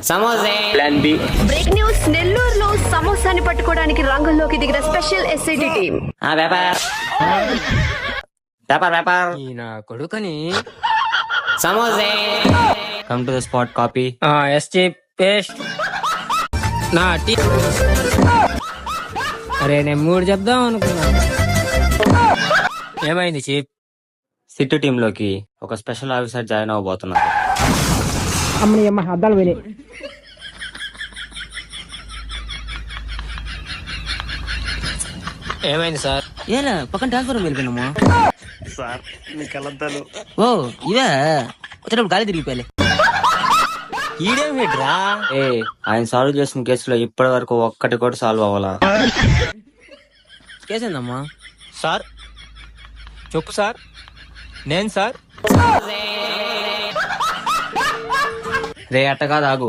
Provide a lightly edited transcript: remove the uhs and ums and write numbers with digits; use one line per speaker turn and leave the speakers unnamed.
Plan B.
Break news. నెల్లూరులో సమోసాని పట్టుకోవడానికి రంగంలోకి దిగిన స్పెషల్ ఎస్ఐటి టీం.
ఈయన కొడుకని
come to the spot copy.
ఎస్టీ పేస్ట్ నా టీ. అరే నేను 3 చెప్దాం అనుకున్నా. ఏమైంది చీప్?
సిట్టు టీమ్ లోకి ఒక స్పెషల్ ఆఫీసర్ జాయిన్ అవబోతున్నారు.
అద్దాలు పోయినాయి. ఏమైంది సార్?
ఏలా పక్కన ట్రాన్స్ఫర్ వెళ్ళిపోయినామా
సార్ మీ కలద్దాలు.
ఓ ఇవే వచ్చేటప్పుడు గాలి తిరిగిపోయాలి.
ఈడేమిట్రా?
ఆయన సాల్వ్ చేసిన కేసులో ఇప్పటి వరకు ఒక్కటి కూడా సాల్వ్ అవ్వాలా?
కేసేందమ్మా?
సార్ చెప్పు సార్. నేను సార్
రే అట్ట కాదు, ఆగు.